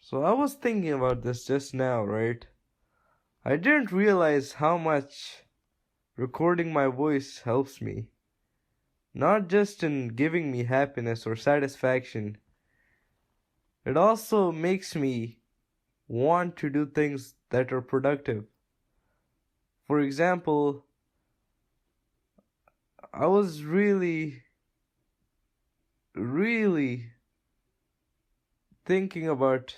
So I was thinking about this just now, right? I didn't realize how much recording my voice helps me. Not just in giving me happiness or satisfaction, it also makes me want to do things that are productive. For example, I was really thinking about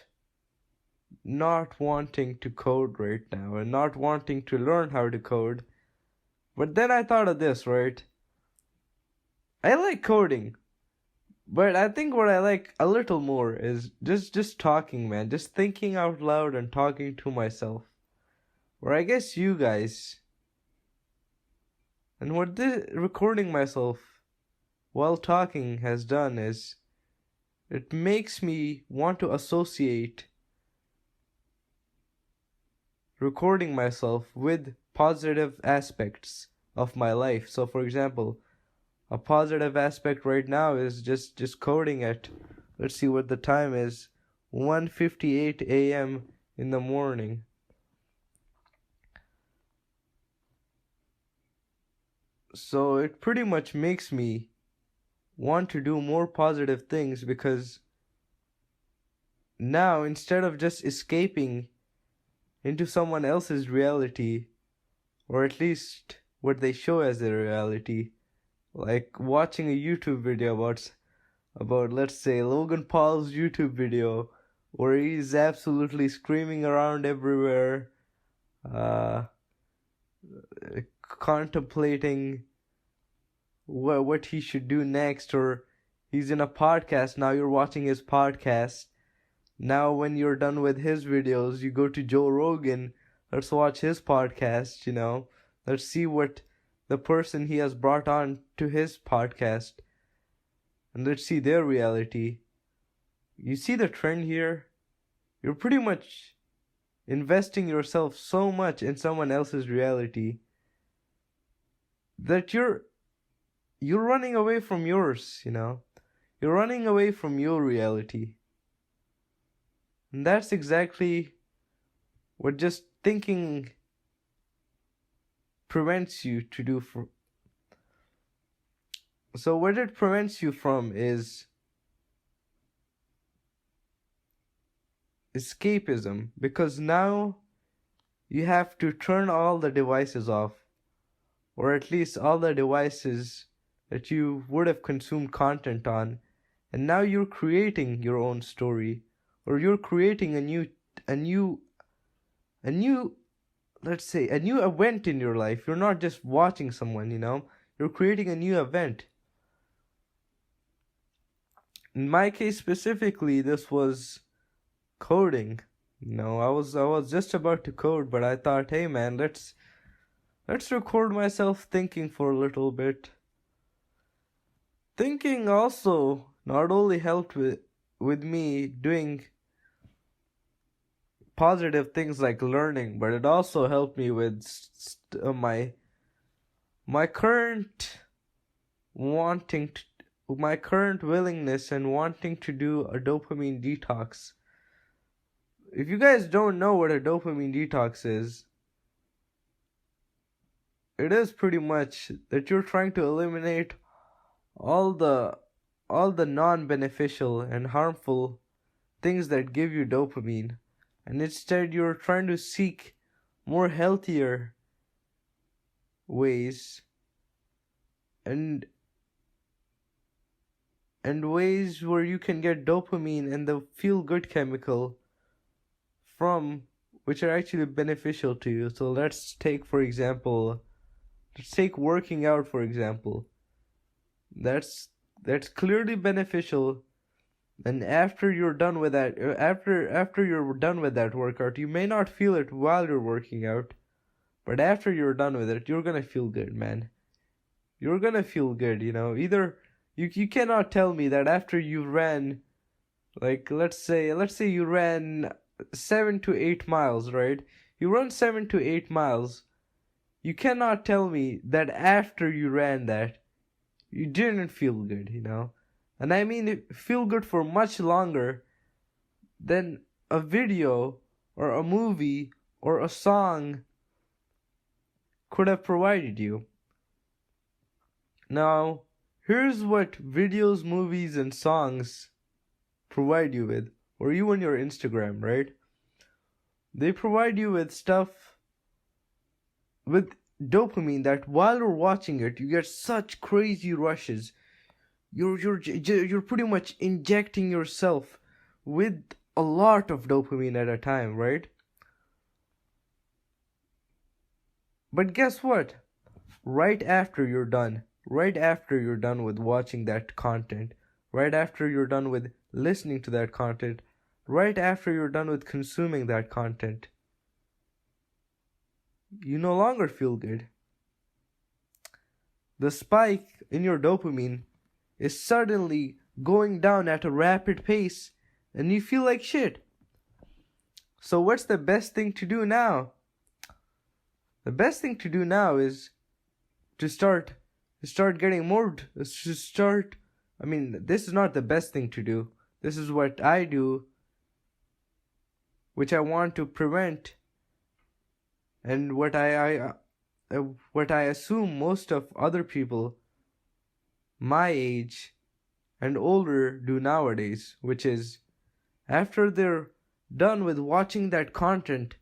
not wanting to code right now and not wanting to learn how to code. But then I thought of this, right? I like coding, but I think what I like a little more is just talking, man. Just thinking out loud and talking to myself. Or I guess you guys. And what this recording myself while talking has done is it makes me want to associate recording myself with positive aspects of my life. So for example, a positive aspect right now is just coding at, let's see what the time is, 1:58 a.m. in the morning. So it pretty much makes me want to do more positive things because now instead of just escaping into someone else's reality, or at least what they show as their reality, like watching a YouTube video about let's say Logan Paul's YouTube video where he's absolutely screaming around everywhere, uh, contemplating what he should do next, or he's in a podcast. Now you're watching his podcast. Now when you're done with his videos, you go to Joe Rogan. Let's watch his podcast, Let's see what the person he has brought on to his podcast, and let's see their reality. You see the trend here? You're pretty much investing yourself so much in someone else's reality that you're running away from yours, You're running away from your reality. And that's exactly what just thinking prevents you to do. So what it prevents you from is escapism, because now you have to turn all the devices off, or at least all the devices that you would have consumed content on, and now you're creating your own story, or you're creating a new let's say a new event in your life. You're not just watching someone, you're creating a new event. In my case specifically, this was coding. I was just about to code, but I thought, hey man, let's record myself thinking for a little bit. Thinking also not only helped with me doing positive things like learning, but it also helped me with my current my current willingness and wanting to do a dopamine detox. If you guys don't know what a dopamine detox is, it is pretty much that you're trying to eliminate all the non-beneficial and harmful things that give you dopamine, and instead you're trying to seek more healthier ways and ways where you can get dopamine and the feel good chemical from which are actually beneficial to you. So let's take working out, for example. That's clearly beneficial. And after you're done with that, after you're done with that workout, you may not feel it while you're working out, but after you're done with it, you're gonna feel good, man. You're gonna feel good, Either you cannot tell me that after you ran, like let's say you ran 7 to 8 miles, right? You run 7 to 8 miles. You cannot tell me that after you ran that, you didn't feel good, And I mean, feel good for much longer than a video or a movie or a song could have provided you. Now, here's what videos, movies, and songs provide you with, or even your Instagram, right? They provide you with stuff with dopamine that while you're watching it, you get such crazy rushes. You're pretty much injecting yourself with a lot of dopamine at a time, right? But guess what? Right after you're done with watching that content, right after you're done with listening to that content, right after you're done with consuming that content, you no longer feel good. The spike in your dopamine is suddenly going down at a rapid pace and you feel like shit. So what's the best thing to do now? The best thing to do now is to start getting more, I mean, this is not the best thing to do. This is what I do, which I want to prevent, and what I assume most of other people my age and older do nowadays, which is after they're done with watching that content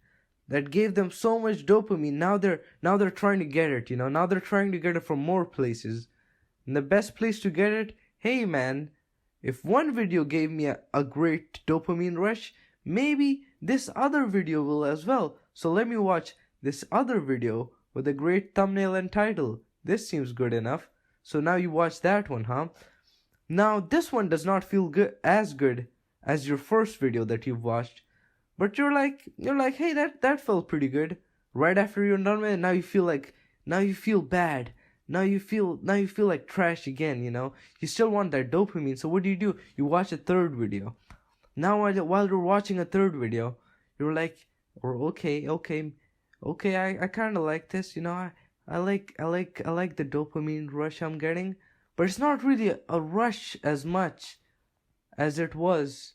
that gave them so much dopamine, now they're trying to get it, now they're trying to get it from more places. And the best place to get it, hey man, if one video gave me a great dopamine rush, maybe this other video will as well. So let me watch this other video with a great thumbnail and title. This seems good enough. So now you watch that one, huh? Now this one does not feel good as your first video that you've watched, but you're like, hey, that felt pretty good. Right after you're done with it, now you feel bad. Now you feel like trash again. You still want that dopamine. So what do? You watch a third video. Now while you're watching a third video, you're like, okay, I kind of like this. I like the dopamine rush I'm getting, but it's not really a rush as much as it was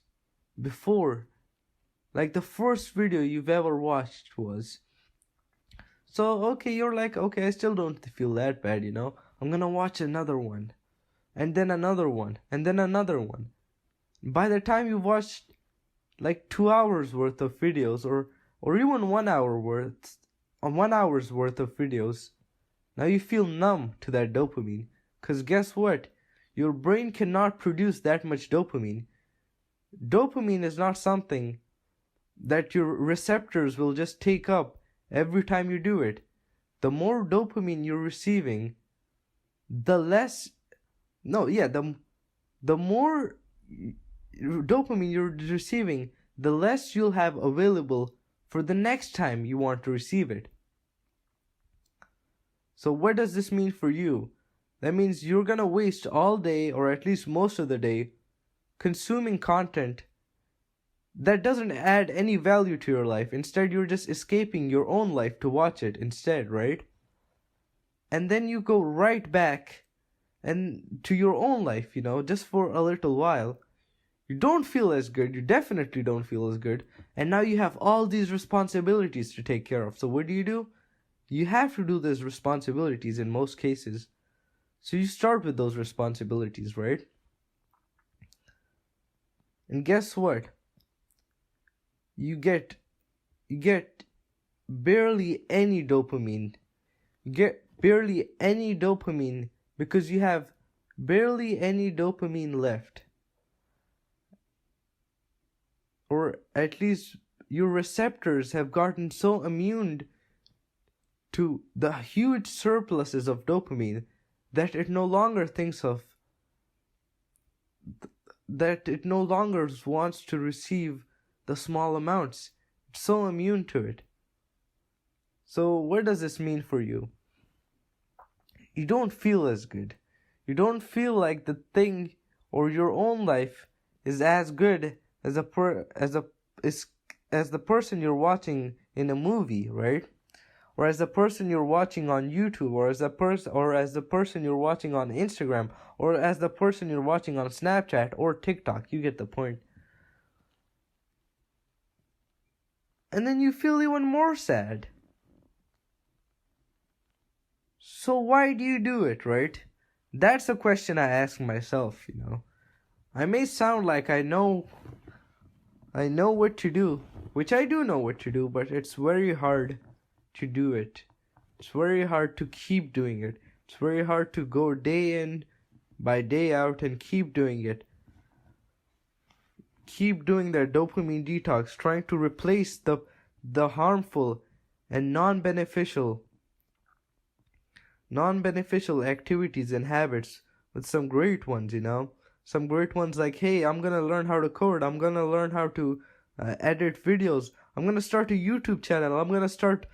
before. Like the first video you've ever watched was. So okay, you're like, okay, I still don't feel that bad, I'm gonna watch another one, and then another one, and then another one. By the time you've watched like 2 hours worth of videos, or even 1 hour's worth of videos, now you feel numb to that dopamine. Cause guess what? Your brain cannot produce that much dopamine. Dopamine is not something that your receptors will just take up every time you do it. The more dopamine you're receiving, the more dopamine you're receiving, the less you'll have available for the next time you want to receive it. So what does this mean for you? That means you're gonna waste all day, or at least most of the day, consuming content that doesn't add any value to your life. Instead, you're just escaping your own life to watch it instead, right? And then you go right back and to your own life, just for a little while. You don't feel as good. You definitely don't feel as good. And now you have all these responsibilities to take care of. So what do? You have to do those responsibilities in most cases. So you start with those responsibilities, right? And guess what? You get barely any dopamine. You get barely any dopamine because you have barely any dopamine left. Or at least your receptors have gotten so immune to the huge surpluses of dopamine that it no longer wants to receive the small amounts. It's so immune to it. So what does this mean for you? You don't feel as good. You don't feel like the thing or your own life is as good as the person you're watching in a movie, right? Or as the person you're watching on YouTube, or as the person you're watching on Instagram, or as the person you're watching on Snapchat or TikTok. You get the point. and then you feel even more sad. So why do you do it, right? That's a question I ask myself, you know. I may sound like I know what to do, which I do know what to do, but it's very hard to do it. It's very hard to keep doing it. It's very hard to go day in by day out and keep doing it. Keep doing that dopamine detox, trying to replace the harmful and non-beneficial activities and habits with some great ones, you know. Some great ones like, hey, I'm gonna learn how to code. I'm gonna learn how to edit videos. I'm gonna start a YouTube channel. I'm gonna start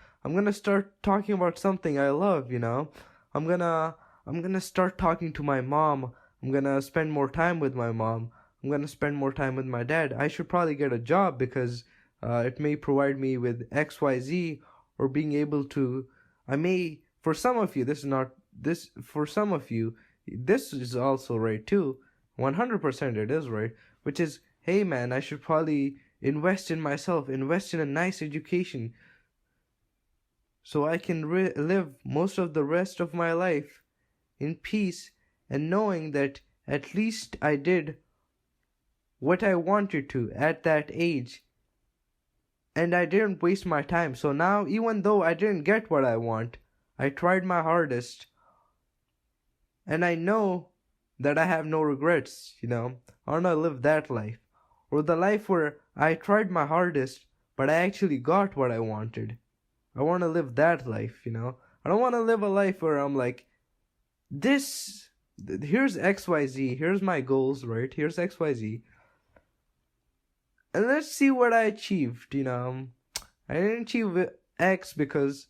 talking about something I love, you know. I'm gonna start talking to my mom. I'm gonna spend more time with my mom. I'm gonna spend more time with my dad. I should probably get a job because it may provide me with XYZ, or being able to. I may, for some of you, this is not this. For some of you, this is also right too. 100% it is right, which is, hey man, I should probably invest in myself, invest in a nice education, so I can live most of the rest of my life in peace and knowing that at least I did what I wanted to at that age and I didn't waste my time. So now, even though I didn't get what I want, I tried my hardest and I know that I have no regrets, you know. I want to live that life. Or the life where I tried my hardest, but I actually got what I wanted. I want to live that life, you know. I don't want to live a life where I'm like, here's XYZ, here's my goals, right? Here's XYZ. And let's see what I achieved, you know. I didn't achieve X because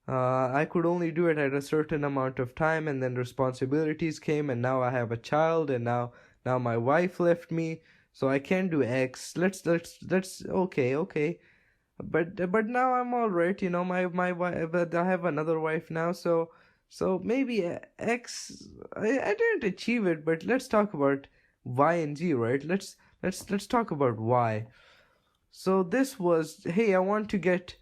I could only do it at a certain amount of time, and then responsibilities came, and now I have a child, and now my wife left me, so I can't do X. Let's okay. But now I'm all right, you know. My wife, but I have another wife now, so maybe X. I didn't achieve it, but let's talk about Y and Z, right? Let's talk about Y. So this was, hey, I want to get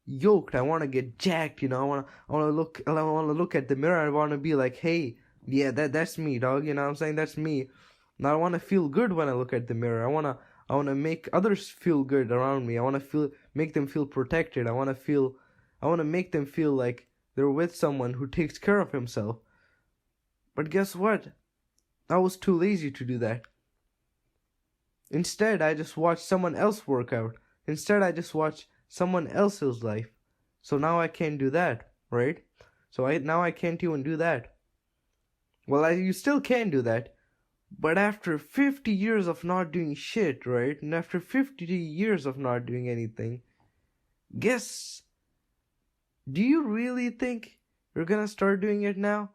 yoked. I want to get jacked. You know, I want to look at the mirror. I want to be like, hey, yeah, that's me, dog. You know what I'm saying? That's me. Now I want to feel good when I look at the mirror. I want to make others feel good around me. I want to make them feel protected. I want to make them feel like they're with someone who takes care of himself. But guess what? I was too lazy to do that. Instead, I just watched someone else work out. Instead, I just watched someone else's life. So now I can't do that, right? Now I can't even do that. Well, you still can do that. But after 50 years of not doing shit, right? And after 50 years of not doing anything, do you really think you're gonna start doing it now?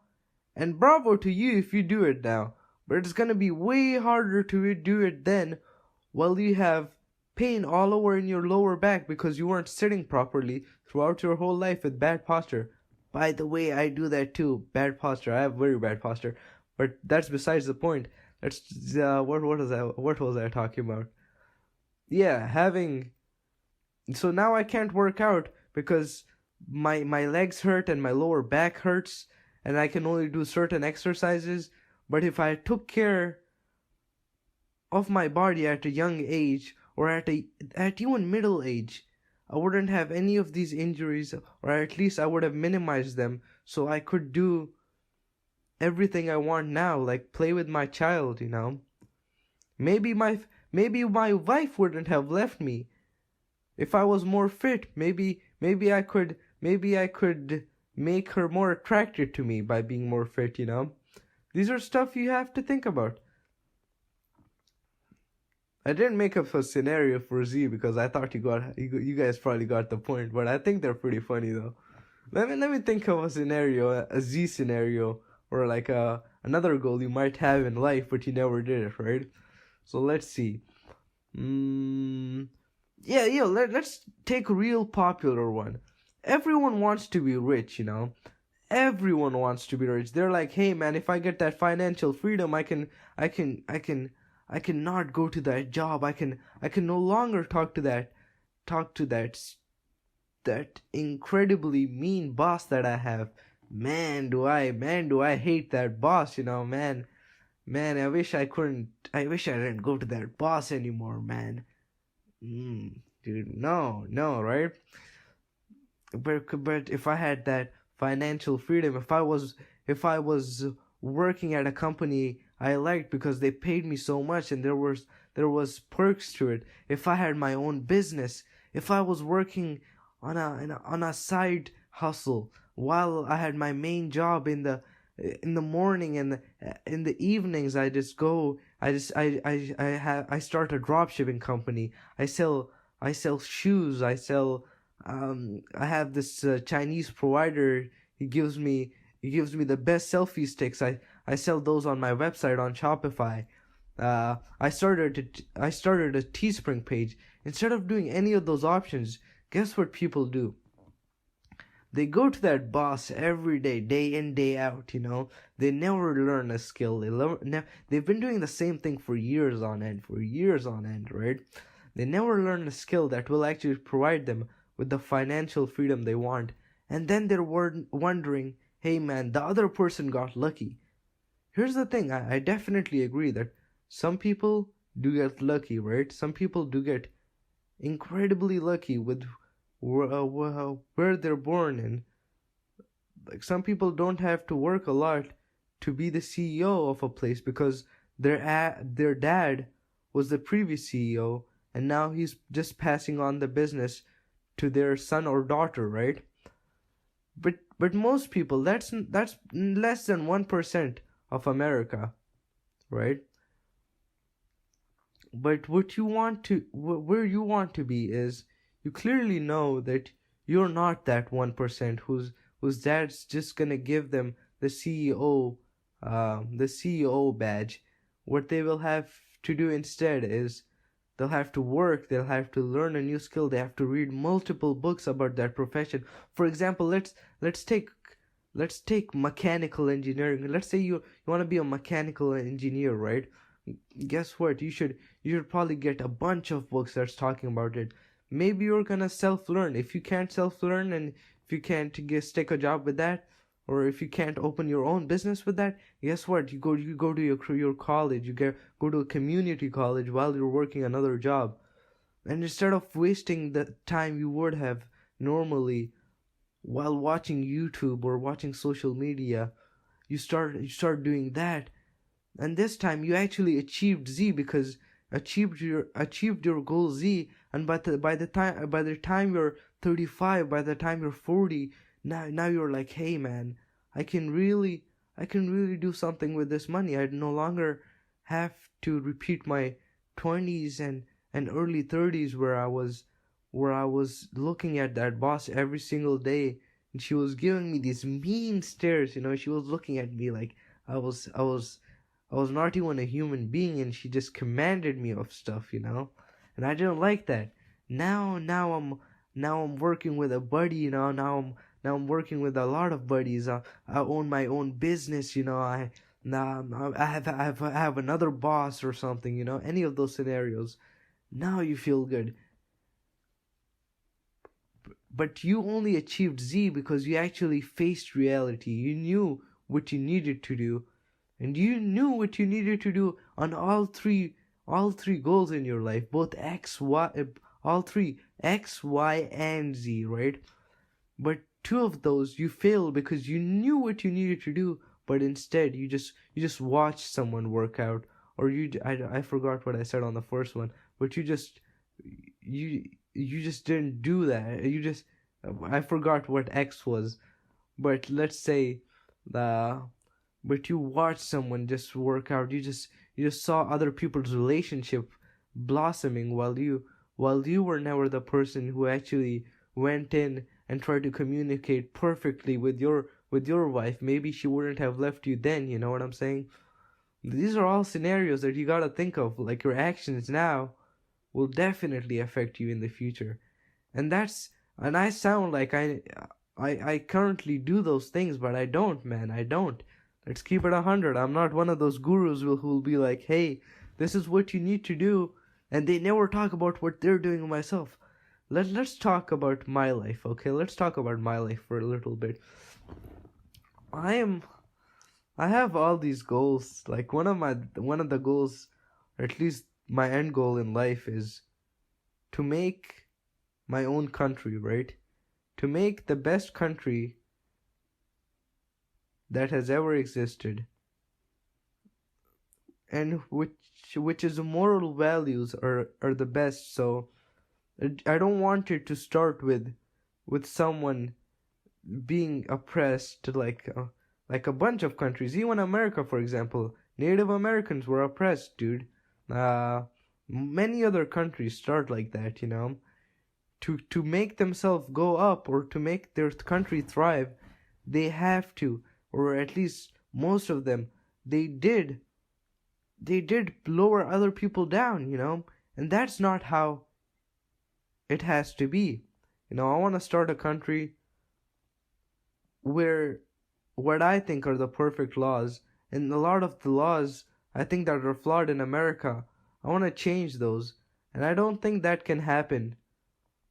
And bravo to you if you do it now. But it's gonna be way harder to do it then, while you have pain all over in your lower back because you weren't sitting properly throughout your whole life with bad posture. By the way, I do that too. Bad posture. I have very bad posture. But that's besides the point. That's what was I talking about? Yeah, so now I can't work out because my legs hurt and my lower back hurts, and I can only do certain exercises. But if I took care of my body at a young age, or at even middle age, I wouldn't have any of these injuries, or at least I would have minimized them, so I could do everything I want now, like play with my child, you know. Maybe my wife wouldn't have left me if I was more fit. Maybe I could make her more attracted to me by being more fit, you know. These are stuff you have to think about. I didn't make up a scenario for Z because I thought you guys probably got the point, but I think they're pretty funny though. Let me think of a scenario, a Z scenario, or like another goal you might have in life but you never did it, right? So let's see. Let's take a real popular one. Everyone wants to be rich, you know. Everyone wants to be rich. They're like, hey man, if I get that financial freedom, I can I cannot go to that job. I can no longer talk to that incredibly mean boss that I have. Man, do I hate that boss, man. Man, I wish I didn't go to that boss anymore, man. Dude, no, right? But if I had that financial freedom, if I was working at a company I liked because they paid me so much and there was perks to it. If I had my own business, if I was working on a side hustle while I had my main job in the morning, and in the evenings I start a drop shipping company. I sell shoes. I have this Chinese provider. He gives me the best selfie sticks. I sell those on my website on Shopify. I started a Teespring page. Instead of doing any of those options, guess what people do? They go to that boss every day, day in, day out. They never learn a skill. They've been doing the same thing for years on end, right? They never learn a skill that will actually provide them with the financial freedom they want. And then they're wondering, hey man, the other person got lucky. Here's the thing, I definitely agree that some people do get lucky, right? Some people do get incredibly lucky with where they're born, and like some people don't have to work a lot to be the CEO of a place because their dad was the previous CEO, and now he's just passing on the business to their son or daughter, right? But most people, that's less than 1% of America, right? But where you want to be is, you clearly know that you're not that 1% whose dad's just gonna give them the CEO badge. What they will have to do instead is they'll have to work, they'll have to learn a new skill, they have to read multiple books about that profession. For example, let's take mechanical engineering. Let's say you want to be a mechanical engineer, right? Guess what? You should probably get a bunch of books that's talking about it. Maybe you're gonna self-learn. If you can't self-learn, and if you can't stick a job with that, or if you can't open your own business with that, guess what? You go to your college. Go to a community college while you're working another job, and instead of wasting the time you would have normally while watching YouTube or watching social media, you start doing that, and this time you actually achieved Z, because achieved your goal Z. And by the time you're 35, by the time you're 40, now you're like, hey man, I can really do something with this money. I no longer have to repeat my 20s and early 30s where I was looking at that boss every single day, and she was giving me these mean stares. She was looking at me like I was not even a human being, and she just commanded me of stuff, and I didn't like that. Now I'm working with a buddy, now I'm working with a lot of buddies. I own my own business, I have another boss or something, any of those scenarios. Now you feel good. But you only achieved Z because you actually faced reality. You knew what you needed to do, and you knew what you needed to do on all three goals in your life, both all three X, Y, and Z, right? But two of those you failed because you knew what you needed to do, but instead you just watched someone work out, or I forgot what I said on the first one, but you just didn't do that. I forgot what X was, but let's say but you watched someone just work out. You just saw other people's relationship blossoming while you were never the person who actually went in and tried to communicate perfectly with your wife. Maybe she wouldn't have left you then, you know what I'm saying? These are all scenarios that you gotta think of. Like, your actions now will definitely affect you in the future. And I sound like I currently do those things, but I don't, man. I don't. Let's keep it 100. I'm not one of those gurus who'll be like, hey, this is what you need to do, and they never talk about what they're doing with myself. Let's talk about my life, okay? Let's talk about my life for a little bit. I have all these goals. Like one of the goals, or at least my end goal in life, is to make my own country, right? To make the best country that has ever existed, and which is moral values are the best. So I don't want it to start with someone being oppressed, like a bunch of countries. Even America, for example, Native Americans were oppressed, dude. Many other countries start like that, you know. To make themselves go up, or to make their country thrive, they have to, or at least most of them, they did lower other people down, you know. And that's not how it has to be. You know, I want to start a country where what I think are the perfect laws, and a lot of the laws I think that are flawed in America, I want to change those. And I don't think that can happen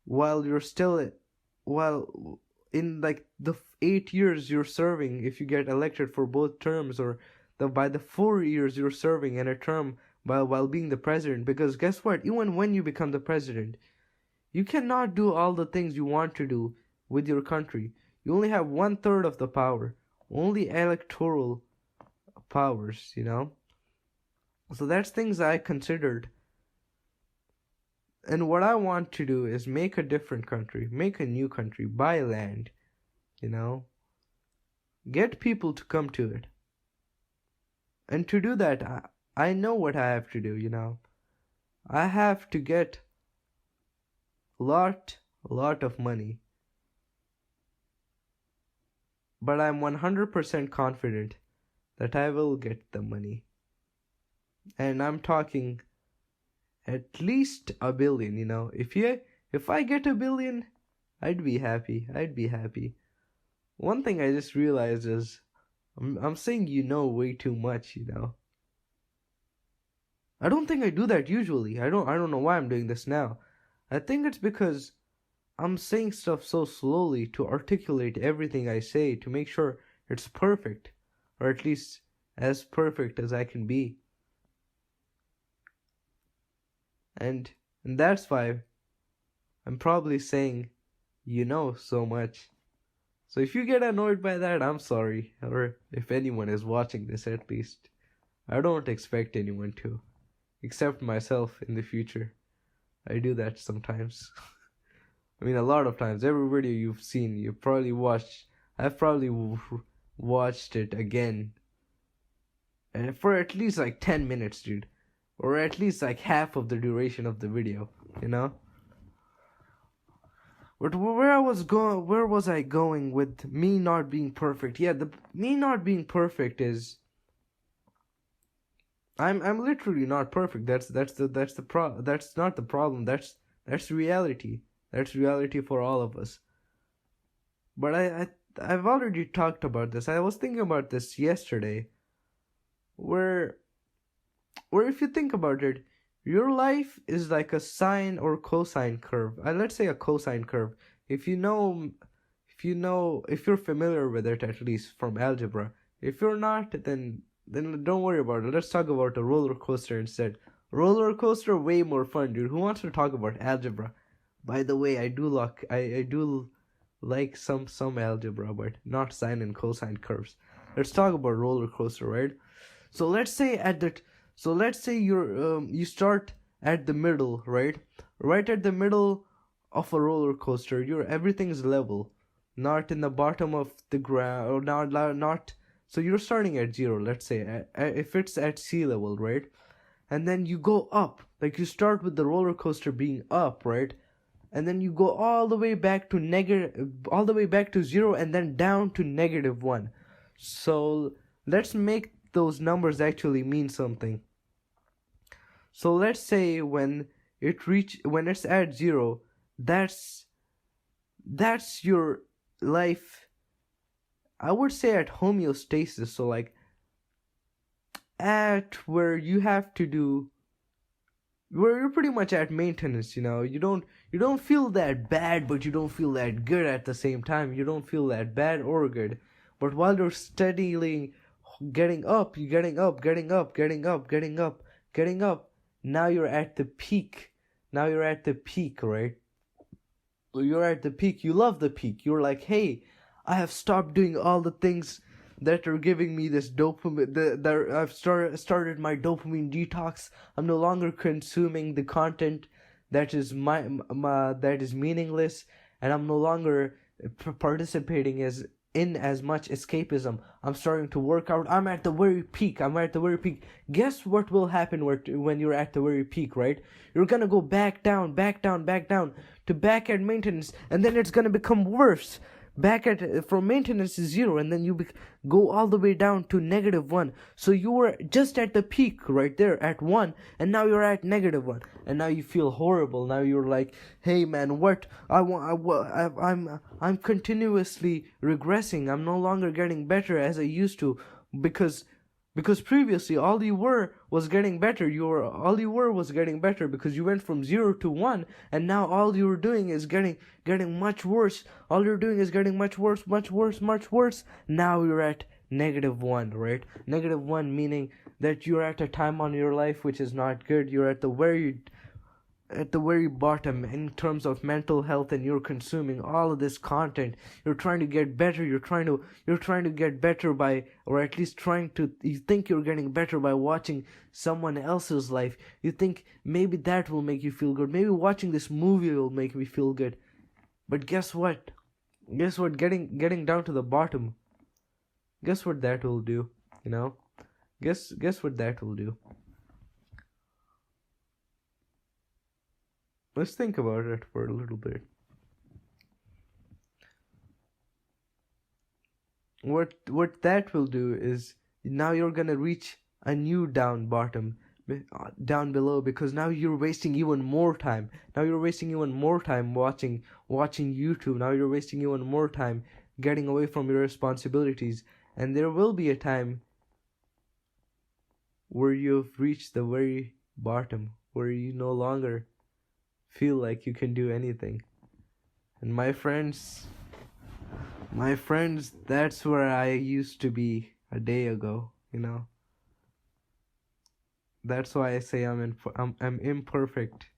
while you're still, while in like the 8 years you're serving, if you get elected for both terms, or by the 4 years you're serving in a term while being the president. Because guess what? Even when you become the president, you cannot do all the things you want to do with your country. You only have 1/3 of the power, only electoral powers, you know. So that's things I considered. And what I want to do is make a different country, make a new country, buy land, you know, get people to come to it. And to do that, I know what I have to do, you know. I have to get a lot of money. But I'm 100% confident that I will get the money. And I'm talking at least $1 billion, you know. If I get $1 billion, I'd be happy. One thing I just realized is I'm saying way too much, you know. I don't think I do that usually. I don't know why I'm doing this now. I think it's because I'm saying stuff so slowly to articulate everything I say, to make sure it's perfect, or at least as perfect as I can be. And that's why I'm probably saying so much. So if you get annoyed by that, I'm sorry. Or if anyone is watching this, at least. I don't expect anyone to. Except myself in the future. I do that sometimes. I mean, a lot of times. Every video you've seen, you've probably watched. I've probably watched it again. And for at least like 10 minutes, dude. Or at least like half of the duration of the video, you know? But where was I going with me not being perfect? Yeah, me not being perfect is I'm literally not perfect. That's not the problem. That's reality. That's reality for all of us. But I've already talked about this. I was thinking about this yesterday. Where if you think about it, your life is like a sine or cosine curve. Let's say a cosine curve. If you're familiar with it, at least from algebra. If you're not, then don't worry about it. Let's talk about a roller coaster instead. Roller coaster, way more fun, dude. Who wants to talk about algebra? By the way, I do like some algebra, but not sine and cosine curves. Let's talk about roller coaster, right? So let's say you start at the middle, right? Right at the middle of a roller coaster, everything's level, not in the bottom of the ground, or not. So you're starting at 0. Let's say if it's at sea level, right? And then you go up, like you start with the roller coaster being up, right? And then you go all the way back to 0, and then down to -1. So let's make those numbers actually mean something. So let's say when it's at 0, that's your life, I would say, at homeostasis. So like at where you have to do where you're pretty much at maintenance. You don't feel that bad, but you don't feel that good at the same time. You don't feel that bad or good, but while you're steadily getting up, you're getting up. Now you're at the peak. Right? You're at the peak. You love the peak. You're like, hey, I have stopped doing all the things that are giving me this dopamine. That I've started my dopamine detox. I'm no longer consuming the content that is that is meaningless, and I'm no longer participating in as much escapism. I'm starting to work out. I'm at the very peak. Guess what will happen when you're at the very peak, right? You're gonna go back down to back at maintenance, and then it's gonna become worse. Back at from maintenance is 0, and then you go all the way down to -1. So you were just at the peak right there at 1, and now you're at -1, and now you feel horrible. Now you're like, hey man, what I'm continuously regressing. I'm no longer getting better as I used to, because previously all you were was getting better. All you were was getting better because you went from 0 to 1, and now all you're doing is getting much worse. All you're doing is getting much worse. Now you're at -1, right? -1 meaning that you're at a time on your life which is not good. You're at the very bottom in terms of mental health, and you're consuming all of this content. You're trying to get better. You're trying to get better by, or at least you think you're getting better by watching someone else's life. You think maybe that will make you feel good. Maybe watching this movie will make me feel good. But guess what? Getting down to the bottom. Guess what that will do? Guess what that will do? Let's think about it for a little bit. What that will do is, now you're gonna reach a new down below, because now you're wasting even more time. Watching YouTube. Now you're wasting even more time getting away from your responsibilities, and there will be a time where you've reached the very bottom, where you no longer feel like you can do anything. And my friends, that's where I used to be a day ago. That's why I say I'm imperfect.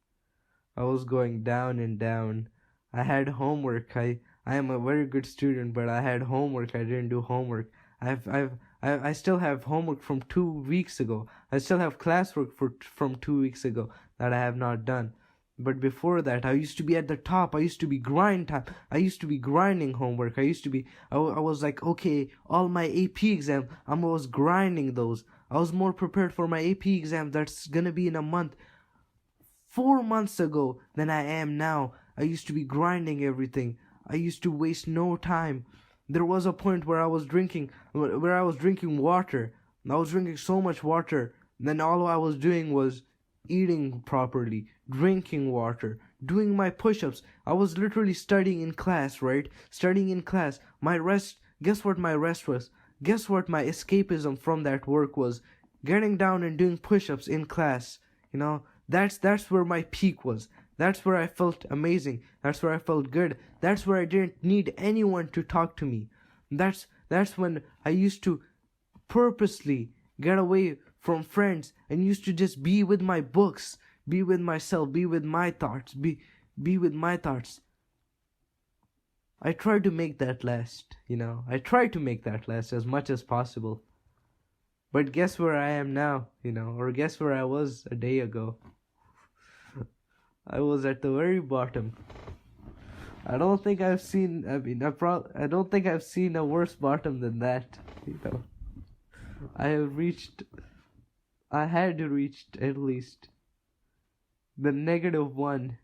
I was going down and down. I had homework. I am a very good student, but I had homework. I didn't do homework. I still have homework from 2 weeks ago. I still have classwork from 2 weeks ago that I have not done. But before that, I used to be at the top. I used to be grinding homework. I was like, okay, all my AP exam, I was grinding those. I was more prepared for my AP exam that's gonna be in a month. 4 months ago than I am now. I used to be grinding everything. I used to waste no time. There was a point where I was drinking water. I was drinking so much water. Then all I was doing was eating properly, drinking water, doing my push-ups. I was literally studying in class, right? Guess what my rest was? Guess what my escapism from that work was? Getting down and doing push-ups in class. That's where my peak was. That's where I felt amazing. That's where I felt good. That's where I didn't need anyone to talk to me. That's when I used to purposely get away from friends and used to just be with my books, be with myself, be with my thoughts, be with my thoughts. I tried to make that last, I tried to make that last as much as possible. But guess where I am now, or guess where I was a day ago. I was at the very bottom. I don't think I've seen a worse bottom than that, I had reached at least the -1,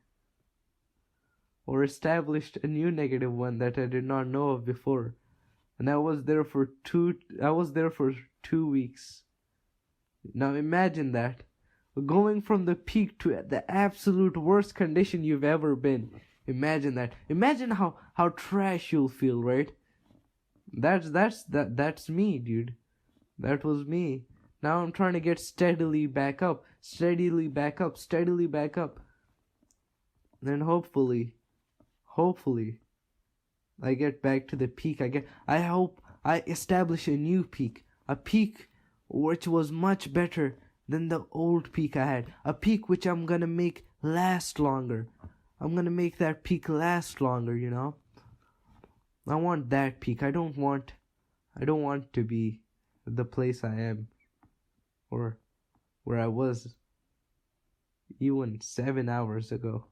or established a new -1 that I did not know of before. And I was there for 2 weeks. Now imagine that. Going from the peak to the absolute worst condition you've ever been. Imagine that. Imagine how trash you'll feel, right? That's me, dude. That was me. Now I'm trying to get steadily back up, steadily back up, steadily back up. Then hopefully, I get back to the peak. I hope I establish a new peak. A peak which was much better than the old peak I had. A peak which I'm gonna make last longer. I'm gonna make that peak last longer, you know? I want that peak. I don't want to be the place I am, or where I was even 7 hours ago.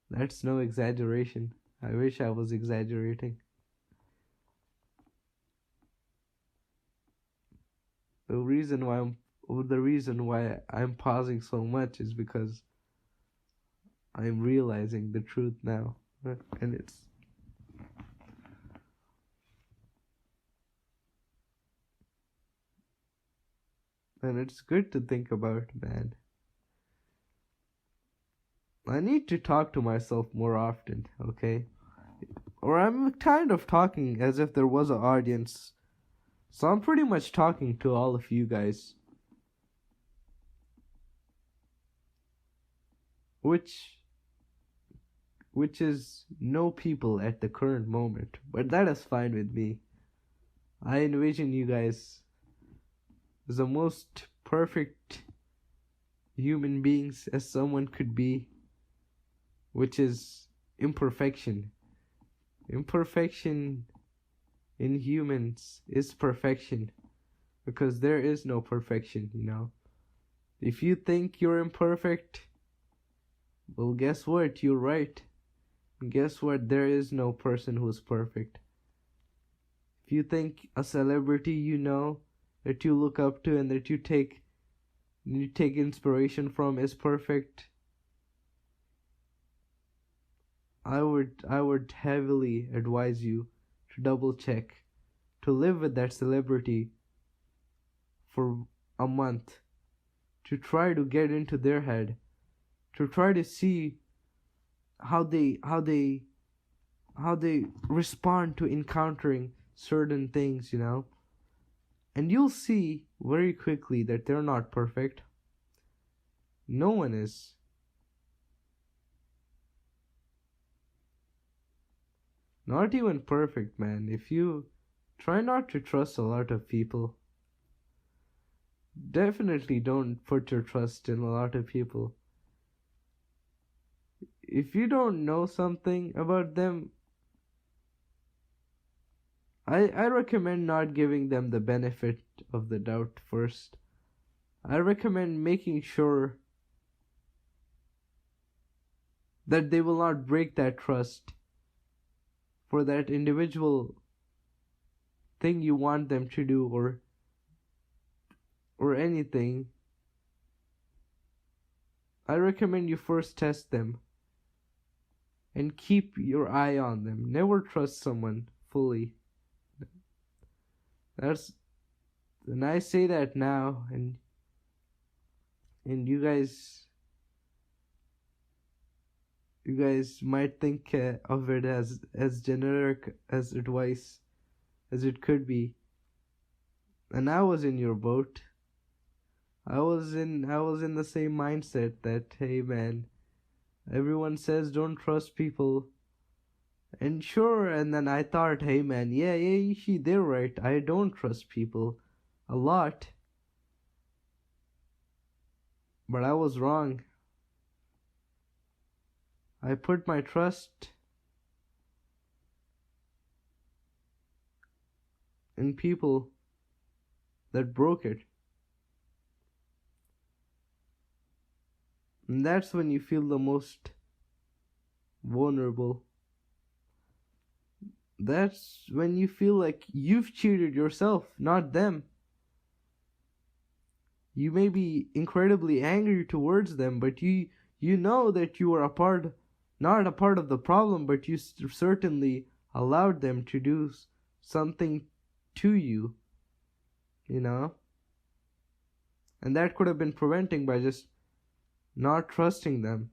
That's no exaggeration. I wish I was exaggerating. The reason why I'm pausing so much is because I'm realizing the truth now, and it's good to think about, man. I need to talk to myself more often, okay? Or I'm kind of talking as if there was an audience. So I'm pretty much talking to all of you guys. Which is no people at the current moment. But that is fine with me. I envision you guys as the most perfect human beings as someone could be, which is imperfection. Imperfection in humans is perfection, because there is no perfection, you know. If you think you're imperfect, well, guess what? You're right. Guess what? There is no person who's perfect. If you think a celebrity you know that you look up to and that you take inspiration from is perfect, I would heavily advise you to double check, to live with that celebrity for a month, to try to get into their head, to try to see how they respond to encountering certain things, you know. And you'll see very quickly that they're not perfect. No one is. Not even perfect, man. If you try not to trust a lot of people, definitely don't put your trust in a lot of people. If you don't know something about them, I recommend not giving them the benefit of the doubt first. I recommend making sure that they will not break that trust for that individual thing you want them to do, or anything. I recommend you first test them and keep your eye on them. Never trust someone fully. And I say that now, and you guys might think of it as generic as advice as it could be. And I was in your boat. I was in the same mindset that, hey man, everyone says don't trust people. And sure, and then I thought, hey man, yeah, they're right. I don't trust people a lot. But I was wrong. I put my trust in people that broke it. And that's when you feel the most vulnerable. That's when you feel like you've cheated yourself, not them. You may be incredibly angry towards them, but you know that you are not a part of the problem, but you certainly allowed them to do something to you, you know? And that could have been preventing by just not trusting them,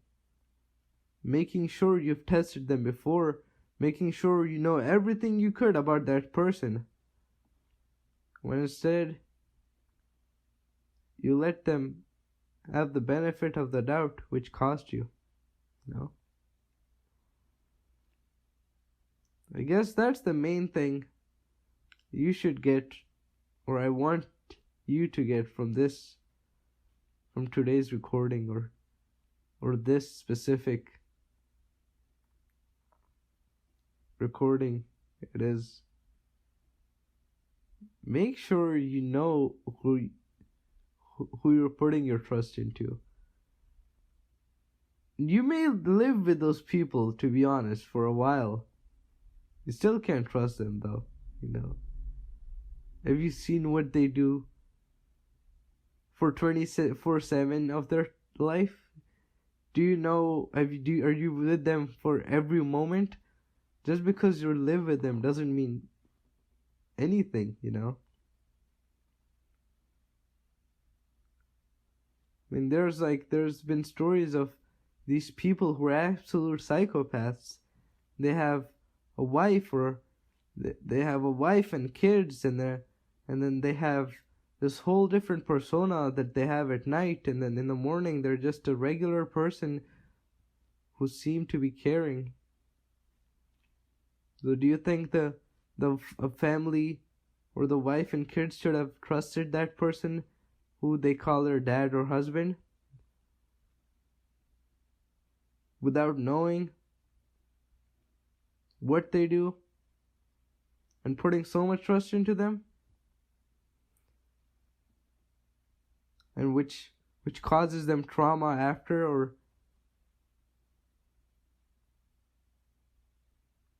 making sure you've tested them before, making sure you know everything you could about that person. When instead, you let them have the benefit of the doubt, which cost you. I guess that's the main thing you should get, or I want you to get from today's recording, or this specific recording. It is, make sure you know who you're putting your trust into. You may live with those people, to be honest, for a while. You still can't trust them, though. Have you seen what they do for 24/7 of their life? Do you know? Are you with them for every moment? Just because you live with them doesn't mean anything, I mean, there's been stories of these people who are absolute psychopaths. They have a wife, or they have a wife and kids, and then they have this whole different persona that they have at night, and then in the morning they're just a regular person who seem to be caring. So do you think the family or the wife and kids should have trusted that person who they call their dad or husband without knowing what they do and putting so much trust into them, and which causes them trauma after, or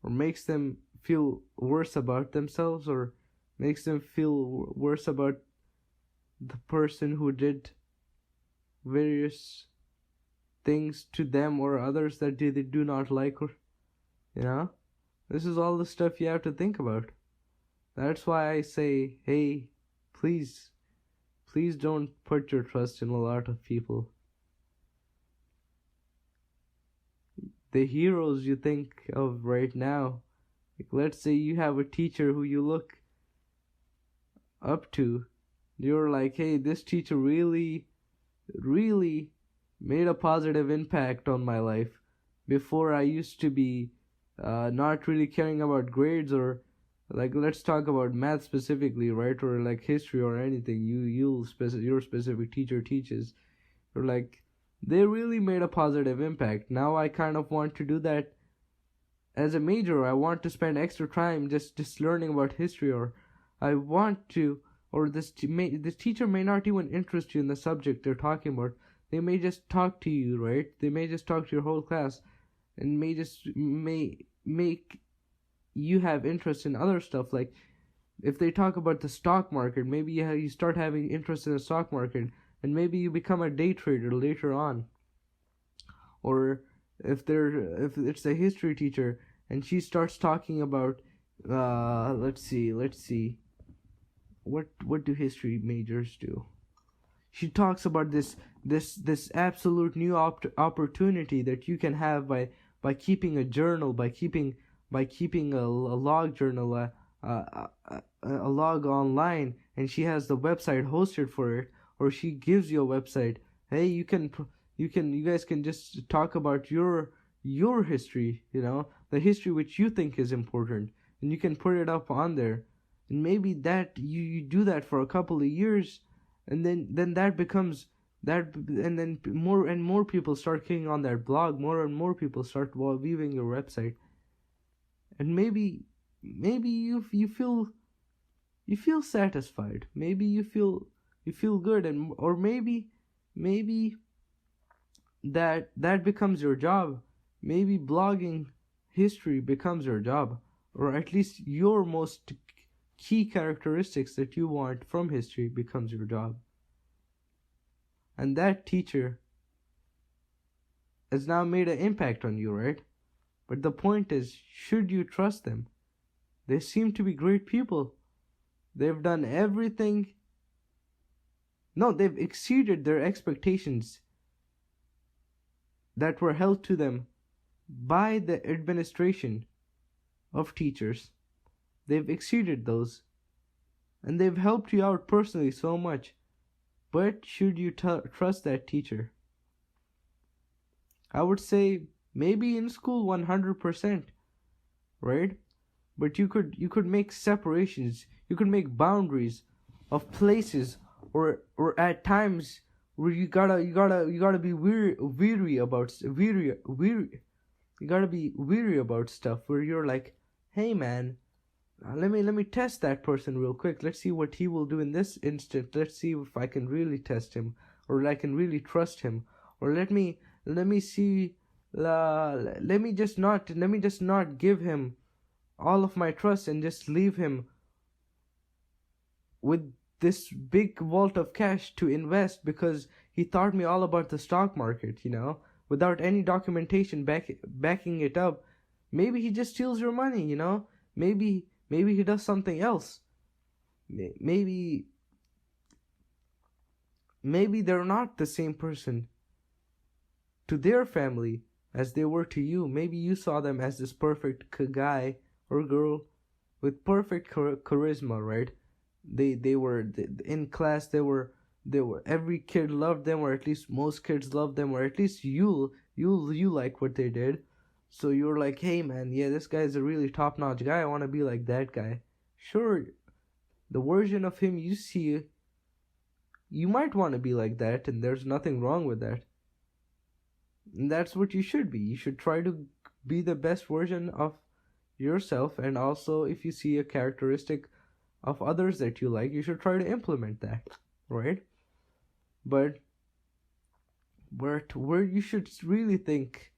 makes them feel worse about themselves, or makes them feel worse about the person who did various things to them or others that they do not like, or this is all the stuff you have to think about. That's why I say, hey, please don't put your trust in a lot of people. The heroes you think of right now, like, let's say you have a teacher who you look up to. You're like, hey, this teacher really made a positive impact on my life. Before, I used to be not really caring about grades, or like, let's talk about math specifically, right? Or like history or anything your specific teacher teaches. Or like, they really made a positive impact. Now I kind of want to do that as a major. I want to spend extra time just learning about history, or I want to, or this teacher may not even interest you in the subject they're talking about. They may just talk to you, right? They may just talk to your whole class, and may make you have interest in other stuff. Like, if they talk about the stock market, maybe you start having interest in the stock market, and maybe you become a day trader later on. Or if it's a history teacher and she starts talking about let's see what do history majors do? She talks about this absolute new opportunity that you can have by keeping a journal, by keeping a log journal, a log online, and she has the website hosted for it, or she gives you a website. Hey, you guys can just talk about your history, the history which you think is important, and you can put it up on there. And maybe that you do that for a couple of years, and then that becomes that, and then more and more people start clicking on that blog, more and more people start viewing your website, and maybe you feel satisfied, maybe you feel good, and or maybe that becomes your job. Maybe blogging history becomes your job, or at least your most key characteristics that you want from history becomes your job. And that teacher has now made an impact on you, right? But the point is, should you trust them? They seem to be great people. They've done everything. No, they've exceeded their expectations that were held to them by the administration of teachers. They've exceeded those, and they've helped you out personally so much. But should you trust that teacher? I would say maybe in school 100%, right? But you could make separations, you could make boundaries of places, or at times where you gotta be weary about weary you gotta be weary about stuff where you're like, hey man, let me test that person real quick. Let's see what he will do in this instant. Let's see if I can really test him, or I can really trust him, or let me see. Let me just not give him all of my trust and just leave him with this big vault of cash to invest because he taught me all about the stock market, without any documentation backing it up. Maybe he just steals your money, maybe he does something else. Maybe they're not the same person to their family as they were to you. Maybe you saw them as this perfect guy or girl with perfect charisma, right? They were in class. They were every kid loved them, or at least most kids loved them, or at least you like what they did. So you're like, hey man, yeah, this guy's a really top notch guy. I want to be like that guy. Sure, the version of him you see, you might want to be like that, and there's nothing wrong with that. And that's what you should be. You should try to be the best version of yourself, and also if you see a characteristic of others that you like, you should try to implement that, right? But where you should really think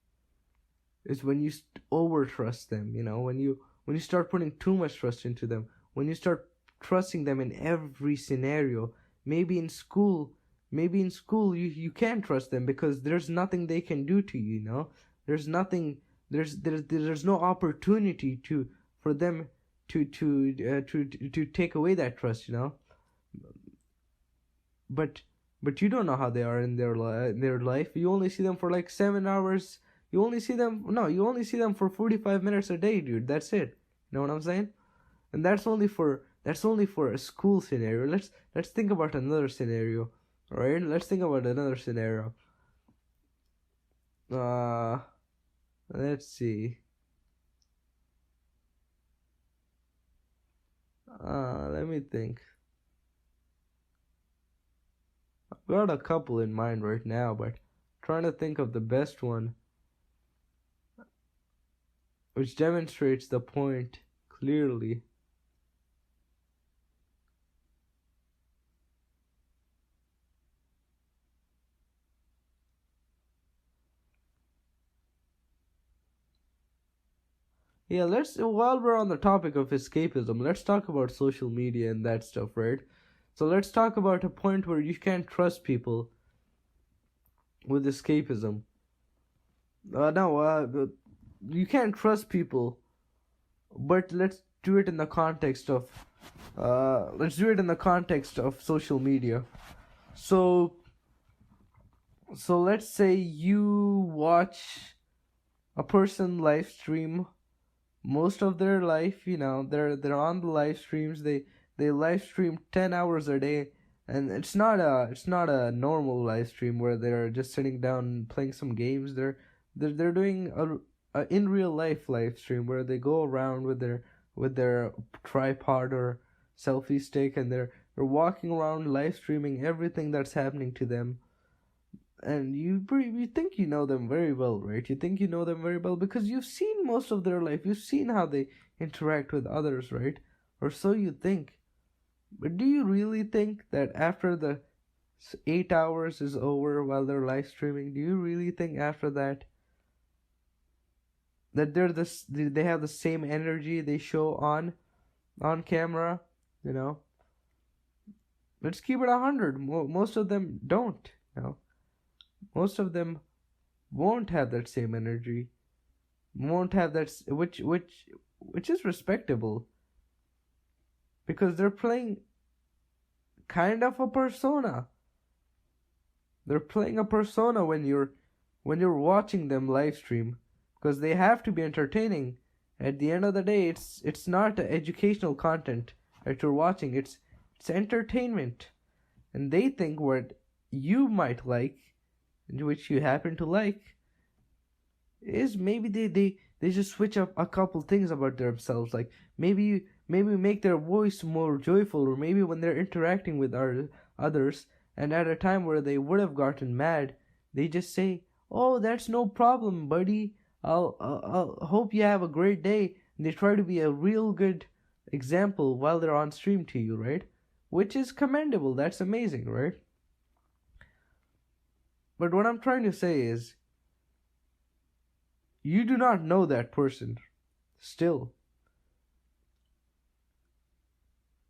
is when you over trust them, when you start putting too much trust into them, when you start trusting them in every scenario. Maybe in school you can't trust them because there's nothing they can do to you. There's nothing, there's no opportunity for them to take away that trust. But you don't know how they are in their life. You only see them for like 7 hours. You only see them for 45 minutes a day, dude. That's it. You know what I'm saying? And that's only for a school scenario. Let's think about another scenario. All right? Let's think about another scenario. Let's see. Let me think. I've got a couple in mind right now, but trying to think of the best one which demonstrates the point clearly. Yeah, while we're on the topic of escapism, let's talk about social media and that stuff, right? So let's talk about a point where you can't trust people with escapism. No, you can't trust people, but let's do it in the context of social media. So let's say you watch a person live stream most of their life. They're on the live streams. They live stream 10 hours a day, and it's not a normal live stream where they're just sitting down and playing some games. They're doing a in real life live stream where they go around with their tripod or selfie stick, and they're walking around live streaming everything that's happening to them. And you think you know them very well, right? You think you know them very well because you've seen most of their life. You've seen how they interact with others, right? Or so you think. But do you really think that after the 8 hours is over while they're live streaming, do you really think after that they have the same energy they show on camera? Let's keep it 100. Most of them don't. Most of them won't have that same energy. Won't have that, which is respectable, because they're playing kind of a persona. They're playing a persona when you're watching them live stream, because they have to be entertaining. At the end of the day, it's not educational content that you're watching. It's entertainment. and they think what you might like, which you happen to like, is maybe they just switch up a couple things about themselves. Like maybe make their voice more joyful, or maybe when they're interacting with others, and at a time where they would have gotten mad, they just say, "Oh, that's no problem, buddy. I'll hope you have a great day." And they try to be a real good example while they're on stream to you, right? Which is commendable. That's amazing, right? But what I'm trying to say is, you do not know that person. Still,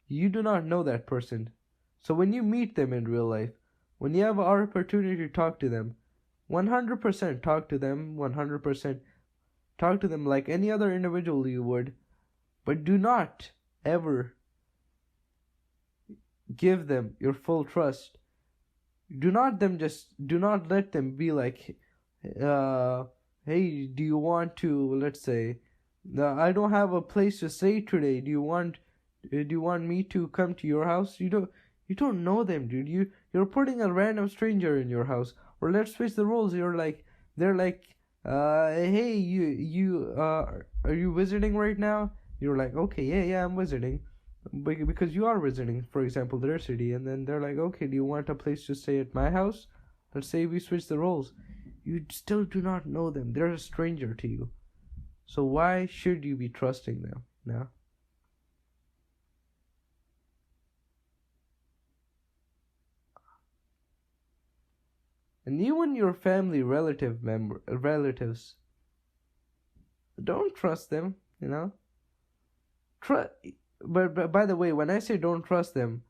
you do not know that person. So when you meet them in real life, when you have an opportunity to talk to them, 100% talk to them, 100% talk to them like any other individual you would, but do not ever give them your full trust. Do not let them be like, hey, do you want to, let's say, I don't have a place to stay today. Do you want me to come to your house? You don't know them, dude. You're putting a random stranger in your house. Or let's switch the roles. They're like, hey, are you visiting right now? You're like, okay, yeah, I'm visiting, because you are visiting, for example, their city, and then they're like, okay, do you want a place to stay at my house? Let's say we switch the roles. You still do not know them. They're a stranger to you. So why should you be trusting them now? And even your family relatives, don't trust them, you know? But by the way, when I say don't trust them,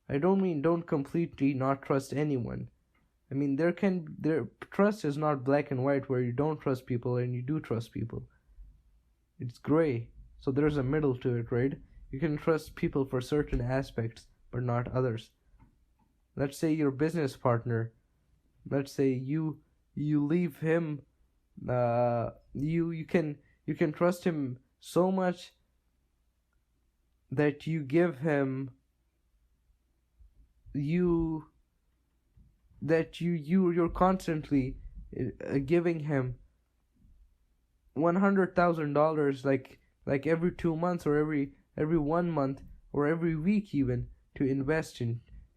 I don't mean don't completely not trust anyone. I mean, their trust is not black and white where you don't trust people and you do trust people. It's gray. So there's a middle to it, right? You can trust people for certain aspects, but not others. Let's say your business partner, let's say you leave him, you can trust him so much that you give him you're constantly giving him $100,000 like every 2 months, or every 1 month, or every week even, to invest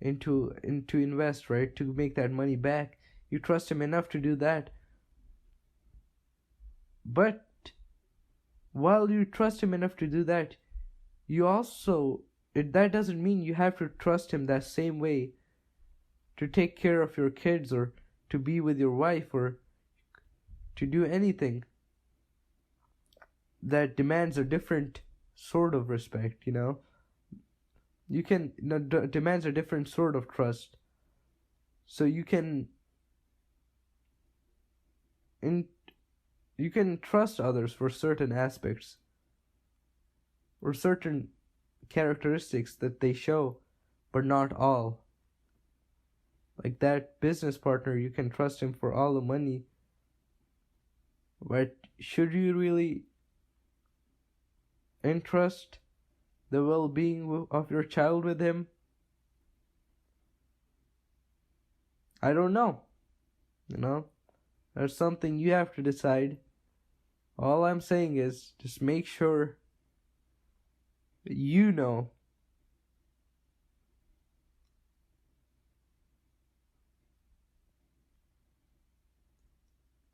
into invest, right, to make that money back. You trust him enough to do that. But while you trust him enough to do that, you also, that doesn't mean you have to trust him that same way to take care of your kids, or to be with your wife, or to do anything that demands a different sort of respect, you know? You can, demands a different sort of trust. So you can trust others for certain aspects, or certain characteristics that they show, but not all. Like that business partner, you can trust him for all the money, but should you really entrust the well-being of your child with him? I don't know. You know, that's something you have to decide. All I'm saying is, just make sure that you know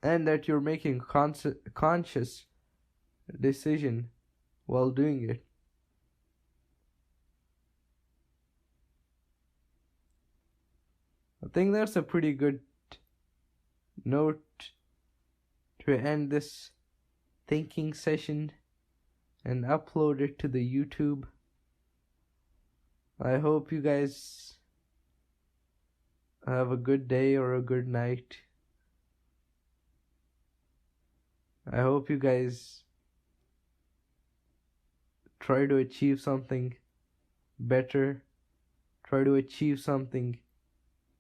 and that you're making conscious decision while doing it. I think that's a pretty good note to end this thinking session and upload it to the YouTube. I hope you guys have a good day or a good night. I hope you guys try to achieve something better, try to achieve something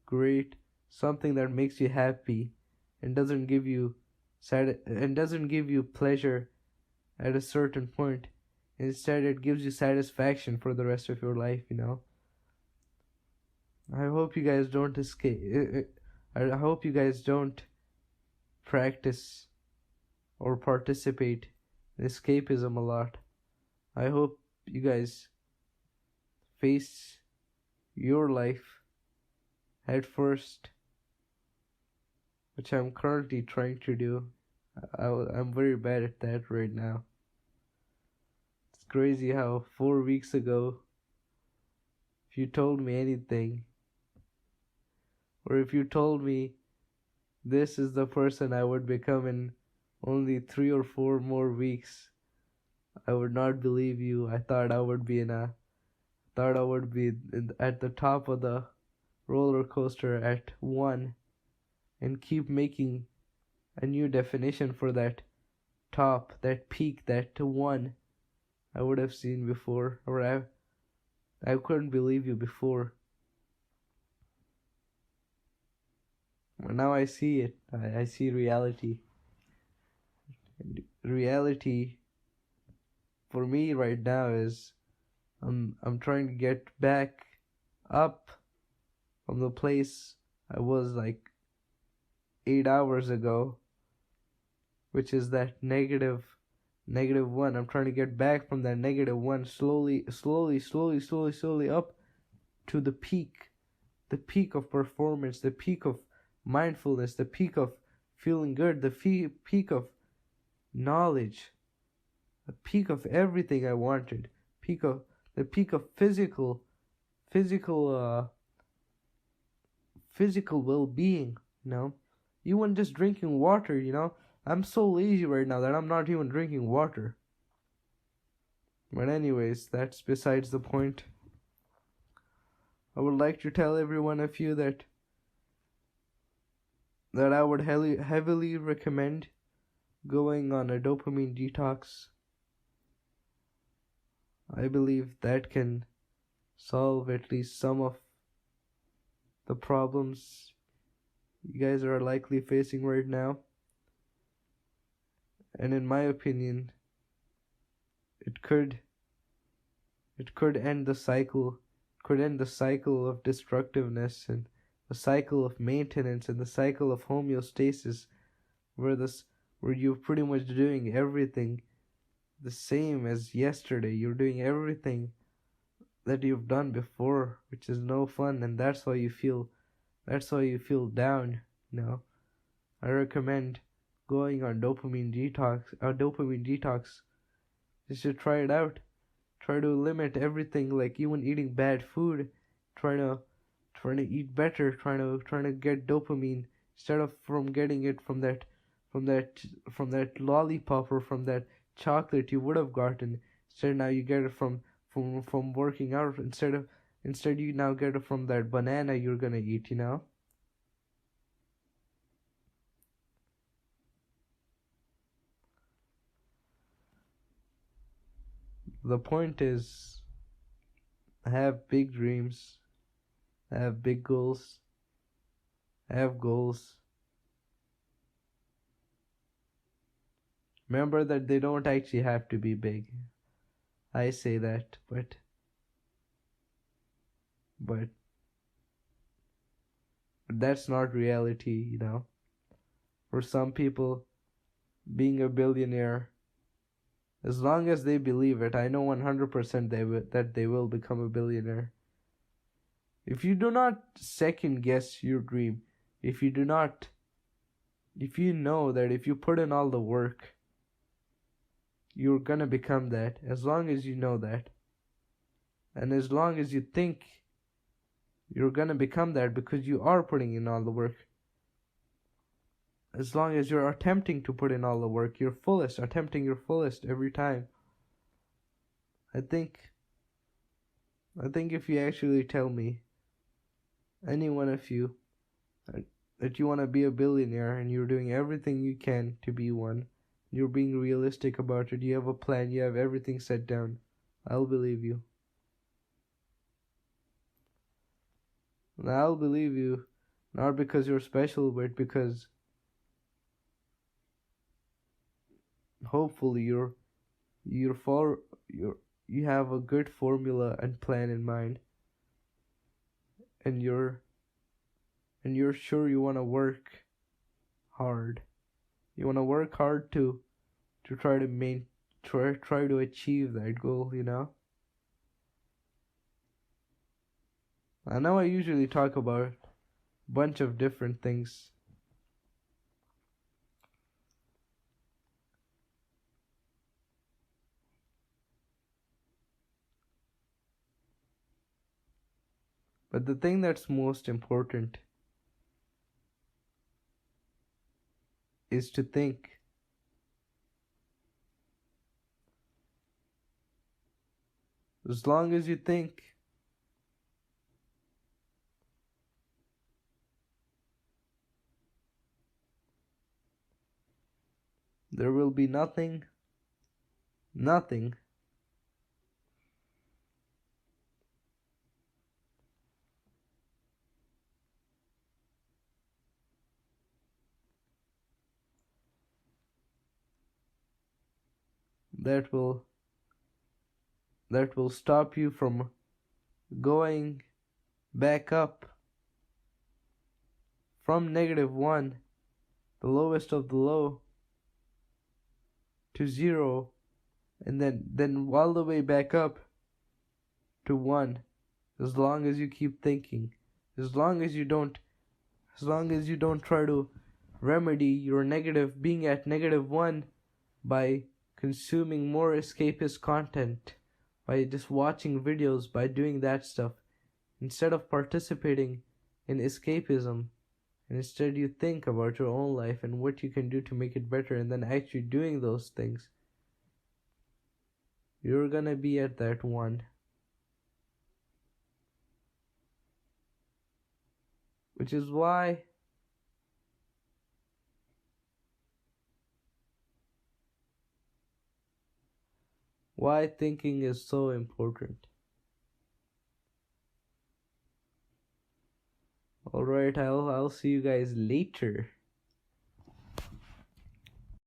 great, something that makes you happy and doesn't give you pleasure at a certain point. Instead, it gives you satisfaction for the rest of your life, you know. I hope you guys don't escape. I hope you guys don't practice or participate in escapism a lot. I hope you guys face your life head first, which I'm currently trying to do. I'm very bad at that right now. It's crazy how 4 weeks ago, if you told me anything, or if you told me this is the person I would become in only 3 or 4 more weeks, I would not believe you. I thought I would be at the top of the roller coaster at 1 and keep making a new definition for that top, that peak, that 1 I would have seen before, or I couldn't believe you before. But now I see it. I see reality. And reality for me right now is I'm trying to get back up from the place I was like 8 hours ago, which is that -1. I'm trying to get back from that -1 slowly up to the peak of performance, the peak of mindfulness, the peak of feeling good, the peak of knowledge, the peak of everything I wanted, the peak of physical physical well-being, you know, even just drinking water, you know. I'm so lazy right now that I'm not even drinking water. But anyways, that's besides the point. I would like to tell everyone of you that I would heavily recommend going on a dopamine detox. I believe that can solve at least some of the problems you guys are likely facing right now. And in my opinion, it could end the cycle, of destructiveness, and the cycle of maintenance, and the cycle of homeostasis, where you're pretty much doing everything the same as yesterday. You're doing everything that you've done before, which is no fun, and that's why you feel down, you know. I recommend going on dopamine detox. You should try it out. Try to limit everything, like even eating bad food. Trying to eat better. Trying to get dopamine instead of from getting it from that lollipop or from that chocolate you would have gotten. Instead now you get it from working out. Instead you now get it from that banana you're gonna eat, you know. The point is, have big dreams, have big goals, have goals. Remember that they don't actually have to be big. I say that, but that's not reality, you know. For some people, being a billionaire, as long as they believe it, I know 100% that they will become a billionaire. If you do not second guess your dream, if you know that if you put in all the work, you're gonna become that, as long as you know that, and as long as you think you're gonna become that because you are putting in all the work, as long as you're attempting to put in all the work, attempting your fullest every time. I think if you actually tell me, any one of you, that you want to be a billionaire and you're doing everything you can to be one, you're being realistic about it, you have a plan, you have everything set down, I'll believe you. And I'll believe you not because you're special, but because hopefully you have a good formula and plan in mind, and you're sure you want to work hard. You want to work hard to try to try to achieve that goal, you know? I know I usually talk about a bunch of different things. But the thing that's most important is to think. As long as you think, there will be nothing that will stop you from going back up from -1, the lowest of the low, to 0, and then all the way back up to 1, as long as you keep thinking, as long as you don't try to remedy your being at -1 by consuming more escapist content, by just watching videos, by doing that stuff, instead of participating in escapism. And instead you think about your own life and what you can do to make it better, and then actually doing those things, you're gonna be at that 1. Which is why thinking is so important. Alright, I'll see you guys later.